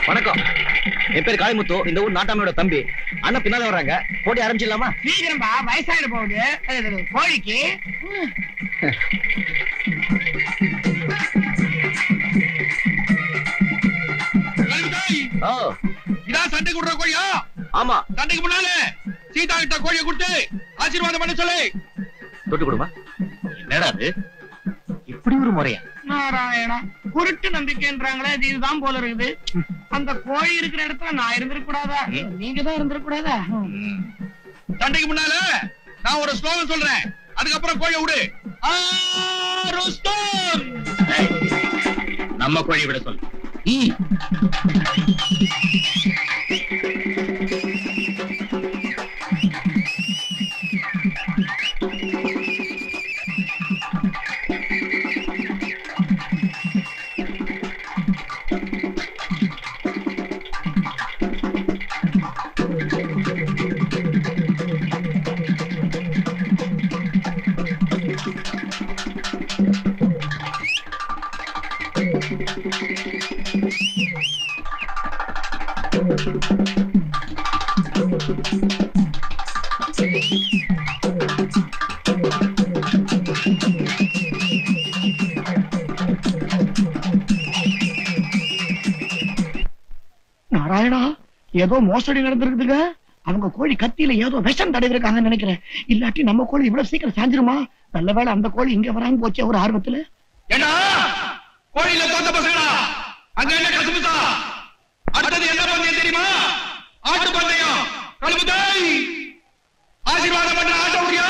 வணக்கம், என் பேர் காளிமுத்து. இந்த ஊர் நாட்டாமையோட தம்பி. அண்ணா பின்னால வர்றாங்க, போட்டி ஆரம்பிச்சிடலாமா? சீக்கிரம்பா, வயசாயிட போகுது கோழிக்கு. இதான் சண்டை கொடுற கோழியா? ஆமா. சண்டைக்கு முன்னால சீதா கிட்ட கோழியை கொடுத்து ஆசீர்வாதம் பண்ண சொல்லு. தொட்டு கொடுமா. என்னடா அது, இப்படி ஒரு முறையா? நாராயணா, குருட்டு நம்பிக்கைன்றாங்களே, இதுதான் போல இருக்குது. அந்த கோழி இருக்கிற இடத்துல நான் இருந்திருக்க கூடாதா? நீங்க தான் இருந்திருக்க கூடாதா? சண்டைக்கு முன்னால நான் ஒரு ஸ்லோகன் சொல்றேன், அதுக்கப்புறம் கோழியை விடு. நம்ம கோழி விட சொல்லு. நாராயணா, ஏதோ மோசடி நடந்திருக்குதுங்க. அவங்க கோழி கத்தியில ஏதோ விஷம் தடவி இருக்காங்கன்னு நினைக்கிறேன். இல்லாட்டி நம்ம கோழி இவ்வளவு சீக்கிரம் சாஞ்சிருமா? நல்ல வேளை அந்த கோழி இங்க வராம போச்சு ஒரு ஆர்வத்துல. ஏண்டா கோழியில தோத்த பசங்களா, அங்க என்ன கசுமுசா? அடுத்தது என்ன பந்தயம் தெரியுமா? ஆட்டு பந்தயம். கழுமுதாய் ஆசீர்வாதம் பண்ற ஆட்ட முடியா?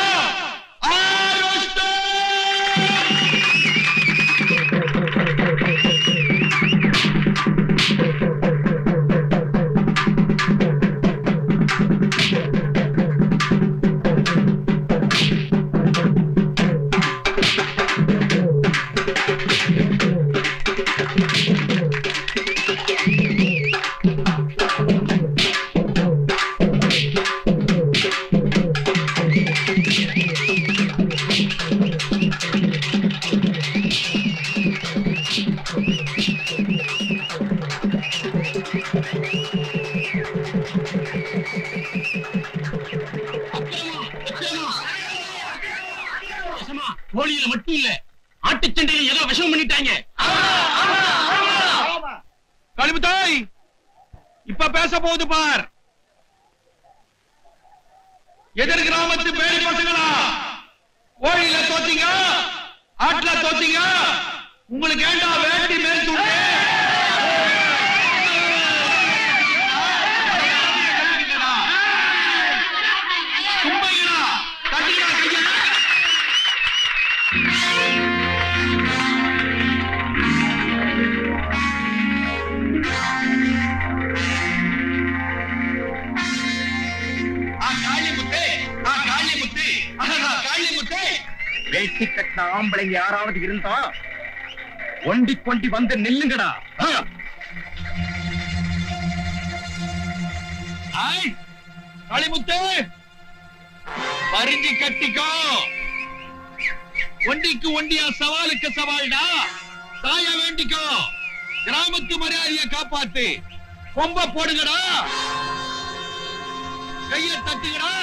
கோழியில மட்டும் இல்ல, ஆட்டுச்சண்டையில ஏதோ விஷம் பண்ணிட்டாங்க. கழுமுதாய் இப்ப பேச போகுது பார். எதிர் கிராமத்து பேரி பசங்களா, கோழியில தோத்தீங்க, ஆட்டுல தோத்தீங்க. உங்களுக்கு ஏண்டா வேண்டி மேல் தூண்டு? வேட்டி கட்டின ஆம்பளைங்க யாராவது இருந்தா ஒண்டி கொண்டி வந்து நில்லுங்கடா. காளிமுத்து, பறிஞ்சி கட்டிக்கோ. ஒண்டிக்கு ஒண்டியா, சவாலுக்கு சவால்டா. தாய வேண்டிக்கோ, கிராமத்து மரியாதையை காப்பாத்து. கொம்ப போடுங்கடா, கைய தட்டுங்கடா.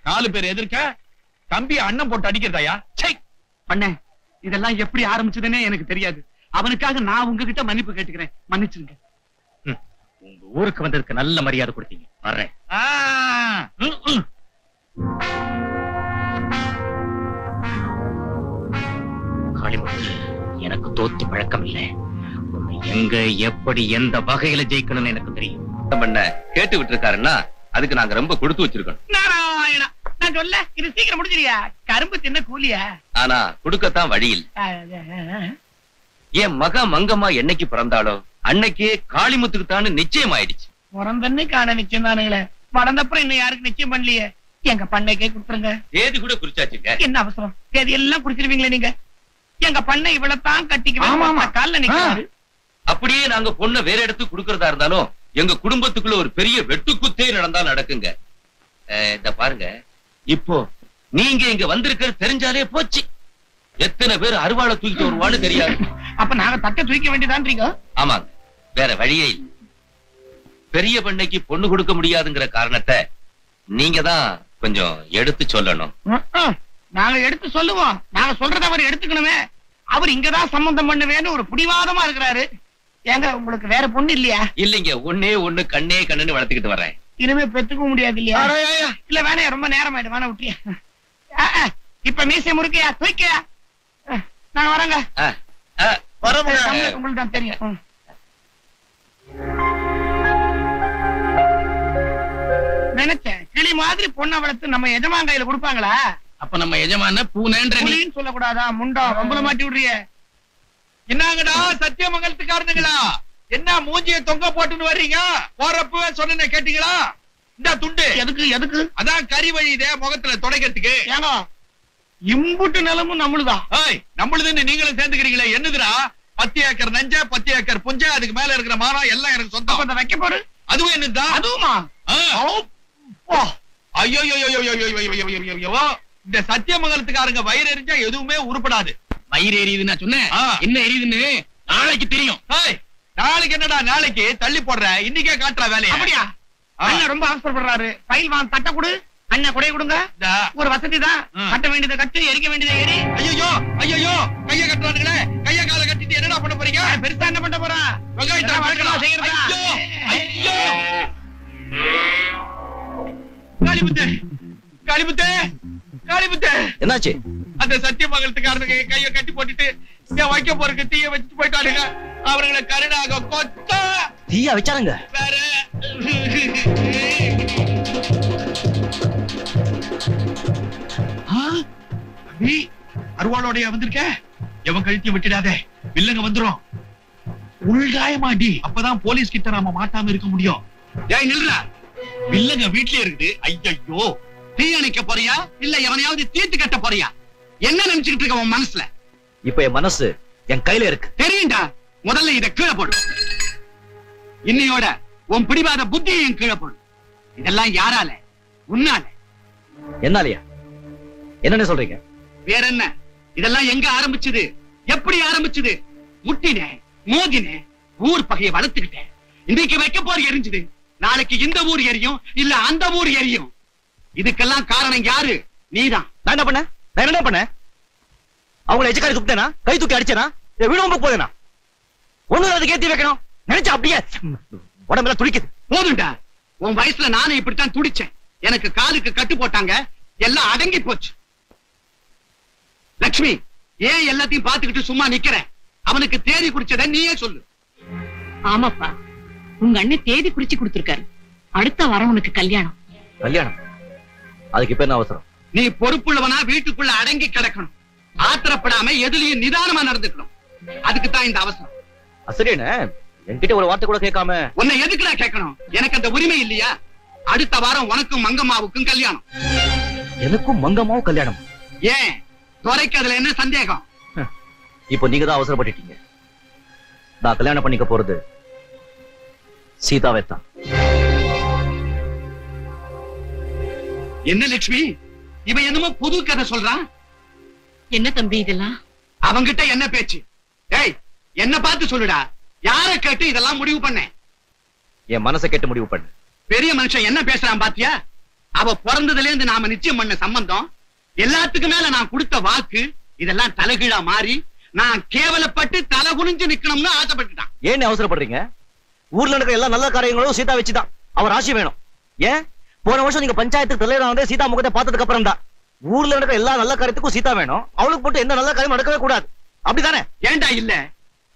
நாலு பேர் எதிர்க்க தம்பி அண்ணன் போட்டு அடிக்கிறதாயா? அண்ணே, இதெல்லாம் எப்படி ஆரம்பிச்சதுன்னே எனக்கு தெரியாது. அவனுக்காக நான் உங்ககிட்ட மன்னிப்பு கேட்டுக்கிறேன், மன்னிச்சிருங்க. உங்க ஊருக்கு வந்ததுக்கு நல்ல மரியாதை கொடுத்தீங்க. வர்றேன். காளிமுத்து, எனக்கு தோத்து பழக்கம் இல்லை. உன்னை எங்க எப்படி எந்த வகையில ஜெயிக்கணும்னு எனக்கு தெரியும். பண்ண கேட்டு விட்டு இருக்காருன்னா அதுக்கு நாங்க ரொம்ப கொடுத்து வச்சிருக்கோம். நாராயணா, நான் சொல்ல இது சீக்கிரம் முடிஞ்சிரியா? கரும்பு தின்ன கூலியா? ஆனா கொடுக்கத்தான் வழி இல்ல. என் மக மங்கம்மா என்னைக்கு பிறந்தாளோ அன்னைக்கே காளிமுத்துக்கு தான் நிச்சயம் ஆயிடுச்சு. பிறந்தன்னு காண நிச்சயம் தானுங்களே, வளர்ந்தப்புறம் இன்னும் யாருக்கு நிச்சயம் பண்ணலையே. எங்க பண்ணைக்கே கொடுத்துருங்க. தேதி கூட குறிச்சாச்சுங்க. என்ன அவசரம்? தேதி எல்லாம் குடிச்சிருவீங்களே நீங்க. எங்க பண்ணை இவ்வளவுதான் கட்டிக்குவேன், கால்ல நிக்கிறாரு. அப்படியே நாங்க பொண்ணை வேற இடத்துக்கு கொடுக்கறதா இருந்தாலும் எங்க குடும்பத்துக்குள்ள ஒரு பெரிய வெட்டுக்குத்தே நடந்தா நடக்குங்க. இத பாருங்க, இப்போ நீங்க இங்க வந்திருக்கிறது தெரிஞ்சாலே போச்சு. எத்தனை பேர் அருவாளை தூக்கிட்டு வருவான்னு தெரியாது. அப்ப நாங்க தட்ட தூக்க வேண்டியதான். ஆமாங்க, வேற வழியே இல்லை. பெரிய பண்ணைக்கு பொண்ணு கொடுக்க முடியாதுங்கிற காரணத்தை நீங்க தான் கொஞ்சம் எடுத்து சொல்லணும். நாங்க எடுத்து சொல்லுவோம். நாங்க சொல்றத அவர் எடுத்துக்கணுமே. அவர் இங்கதான் சம்பந்தம் பண்ணுவேன்னு ஒரு பிடிவாதமா இருக்கிறாரு. ஏங்க, உங்களுக்கு வேற பொண்ணு இல்லையா? இல்லைங்க, ஒன்னே ஒண்ணு கண்ணே கண்ணுன்னு வளர்த்துக்கிட்டு வர்றேன். இனிமே பெத்துக்க முடியாது இல்லையா? இல்ல வேணா, ரொம்ப நேரம் ஆயிடும், வேணா விட்டியா. இப்ப மீசை முறுக்கையா தூக்கியா? நாங்க வரங்க. உங்களுக்கு தான் தெரியும். நினைச்சேன் கிளி மாதிரி பொண்ணை வளர்த்து நம்ம எஜமான் கையில கொடுப்பாங்களா? அப்ப நம்ம எஜமான பூனைன்னு சொல்லக்கூடாதா? முண்டா வம்புல மாட்டி விடுறிய. என்னங்கடா சத்தியமங்கலத்துக்காரனுங்களா? என்ன மூஞ்சிய தொங்க போட்டுன்னு வர்றீங்க? போறப்பவே சொன்ன கேட்டீங்களா? இந்த துண்டு எதுக்கு? எதுக்கு? அதான் கறி வழியுதே முகத்துல துடைக்கிறதுக்கு. ஏங்க, இம்புட்டு நிலமும் நம்மளுதான். நம்மளுதுன்னு நீங்களும் சேர்ந்துக்கிறீங்களே, என்னதுடா? 10 ஏக்கர் நஞ்ச, 10 ஏக்கர் புஞ்ச, அதுக்கு மேல இருக்கிற மரம் எல்லாம் எனக்கு சொந்தம். வைக்க போரு. அதுவும் என்னதான்? அதுவுமா? ஐயோ, இந்த சத்தியமங்கலத்துக்காரங்க வயிறு எரிஞ்சா எதுவுமே உருப்படாது. வயிறு எரியுதுன்னா சொன்னேன், என்ன எரியுதுன்னு நாளைக்கு தெரியும். நாளைக்கு என்னடா? நாளைக்கு தள்ளி போடுற, இன்னைக்கே காட்டுற வேலையா? அப்படியா? அண்ணன் ரொம்ப அவசரப்படுறாரு. ஃபைல் வாங்க, தட்ட கொடு. அண்ணன் கொடைய கொடுங்க. ஒரு வசதி தான். கட்ட வேண்டியதை கட்டு, எரிக்க வேண்டியதை எரி. ஐயோ, கைய கட்டுறானுங்களே. கைய கால கட்டிட்டு என்னடா பண்ண போறீங்க? பெருசா என்ன பண்ண போறா? காளிமுத்து, என்னாச்சு? அந்த சத்தியமங்கலத்துக்காரனுக்கு கைய கட்டி போட்டுட்டு வைக்க போறதுக்கு தீய வச்சுட்டு போயிட்டானுங்க. அவர்களை கருணாக கொத்த தீயா வச்சாருங்க. வேற அருவாளோடைய வந்திருக்க. எவன் கழுத்தி விட்டுடாதே, வில்லங்க வந்துரும். உள்காயமாடி, அப்பதான் போலீஸ் கிட்ட நாம மாட்டாம இருக்க முடியும். ஏய் நில்றா, வில்லங்க வீட்லயே இருக்குது. ஐயோ, தீ அணைக்க போறியா இல்ல எவனையாவது தீர்த்து கட்ட போறியா? என்ன நினைச்சுக்கிட்டு இருக்க உன் மனசுல? இப்ப என் மனசு என் கையில இருக்கு. தெரியும்டா, முதல்ல இத கீழே போடு. இன்னையோட உன் பிடிவாத புத்தியையும் கீழே போடு. இதெல்லாம் யாரால? உன்னால. என்னாலயா? என்னன்னு சொல்றீங்க? வேற என்ன? இதெல்லாம் எங்க ஆரம்பிச்சது, எப்படி ஆரம்பிச்சது? முட்டினேன், மோதினேன், ஊர் பகையை வளர்த்துக்கிட்டேன். இன்னைக்கு வைக்க போர் எரிஞ்சுது, நாளைக்கு இந்த ஊர் எரியும், இல்ல அந்த ஊர் எரியும். இதுக்கெல்லாம் காரணம் யாரு? நீதான். நான் என்ன பண்ண? நான் என்ன பண்ண? அவங்களை எச்சக்காரி துப்பிட்டேனா? கை தூக்கி அடிச்சேனா? வீடு போதேனா? ஒண்ணு அதுக்கு ஏத்தி வைக்கணும் நினைச்சா அப்படியே உடம்பெல்லாம் துடிக்குது. போதுண்டா, உன் வயசுல நானும் இப்படித்தான் துடிச்சேன். எனக்கு காலுக்கு கட்டு போட்டாங்க, எல்லாம் அடங்கி போச்சு. லட்சுமி, ஏன் எல்லாத்தையும் பாத்துக்கிட்டு சும்மா நிக்கிற? அவனுக்கு தேதி குறிச்சத நீயே சொல்லு. ஆமாப்பா, உங்க அண்ணன் தேதி குறிச்சு கொடுத்திருக்காரு. அடுத்த வாரம் உனக்கு கல்யாணம். கல்யாணம்? அதுக்கு இப்ப என்ன அவசரம்? நீ பொறுப்புள்ளவனா வீட்டுக்குள்ள அடங்கி கிடக்கணும். ஆத்திரப்படாம எதுலயும் நிதானமா நடந்துக்கணும். அதுக்கு தான் இந்த அவசரம். சரிண்ணே, என்கிட்ட ஒரு வார்த்தை கூட கேட்காம உன்னை எதுக்குடா கேட்கணும்? எனக்கு அந்த உரிமை இல்லையா? அடுத்த வாரம் உனக்கும் மங்கம்மாவுக்கும் கல்யாணம். எனக்கும் மங்கம்மாவும் கல்யாணம்? ஏன் துரைக்கு அதுல என்ன சந்தேகம்? இப்போ நீங்க தான் அவசரப்பட்டுட்டீங்க. நான் கல்யாணம் பண்ணிக்க போறது சீதாவை தான். என்ன லட்சுமி, இவன் என்னமோ புது கதை சொல்றான். என்ன தம்பி இதெல்லாம்? அவங்கிட்ட என்ன பேச்சு? ஏய், என்ன பார்த்து சொல்லுடா. யார கேட்டு இதெல்லாம் முடிவு பண்ண? என் மனசை கேட்டு முடிவு பண்ணு. பெரிய மனுஷன் என்ன பேசுறான் பாத்தியா? அவ பிறந்ததுல இருந்து நாம நிச்சயம் பண்ண சம்பந்தம், எல்லாத்துக்கும் மேல நான் கொடுத்த வாக்கு, இதெல்லாம் தலைகீழா மாறி நான் கேவலப்பட்டு தலை குனிஞ்சு நிக்கணும்னு ஆசைப்பட்டுட்டான். ஏன் அவசரப்படுறீங்க? ஊர்ல நடக்கிற எல்லா நல்ல காரியங்களும் சீதா வச்சுதான். அவர் ஆசை வேணும். ஏன் போன வருஷம் நீங்க பஞ்சாயத்து தலைவரா வந்து சீதா முகத்தை பார்த்ததுக்கு அப்புறம் தான் ஊர்ல நடக்கிற எல்லா நல்ல காரியத்துக்கும் சீதா வேணும். அவளுக்கு போட்டு எந்த நல்ல காரியம் நடக்கவே கூடாது. அப்படித்தானே? ஏண்டா இல்ல,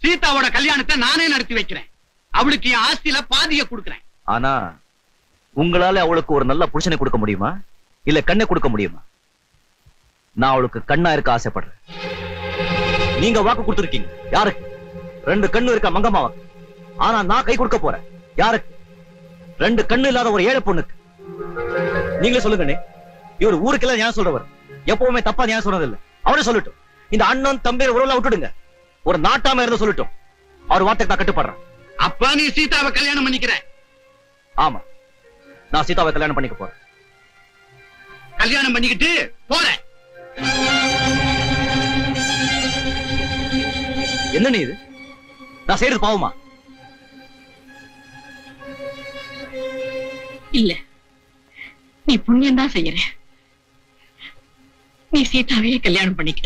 சீதாவோட கல்யாணத்தை நானே நடத்தி வைக்கிறேன். அவளுக்கு என் ஆஸ்தியில பாதிய கொடுக்கிறேன். ஆனா உங்களால அவளுக்கு ஒரு நல்ல புருஷனை கொடுக்க முடியுமா, இல்ல கண்ணை கொடுக்க முடியுமா? நான் அவளுக்கு கண்ணா இருக்க ஆசைப்படுறேன். நீங்க வாக்கு கொடுத்திருக்கீங்க. யாருக்கு? 2 கண்ணு இருக்க மங்கம்மாவுக்கு. ஆனா நான் கை கொடுக்க போறேன். யாருக்கு? 2 கண்ணு இல்லாத ஒரு ஏழை பொண்ணுக்கு. நீங்களே சொல்லுங்க. இவர் ஊருக்கெல்லாம் ஞானம் சொல்றவர், எப்பவுமே தப்பா ஞானம் சொன்னதில்லை. அவரே சொல்லட்டும். இந்த அண்ணன் தம்பி உறவுல விட்டுடுங்க, ஒரு நாட்டாம இருந்து சொல்லட்டும். அவர் வார்த்தைக்கு நான் கட்டுப்படுறேன். அப்ப நீ சீதாவை கல்யாணம் பண்ணிக்கிற? ஆமா, நான் சீதாவை கல்யாணம் பண்ணிக்க போறேன். கல்யாணம் பண்ணிக்கிட்டு போறேன். என்ன நீ இது? நான் செய்யறது பாவமா? இல்ல, நீ புண்ணியம் தான் செய்யற. நீ சீதாவையே கல்யாணம் பண்ணிக்க.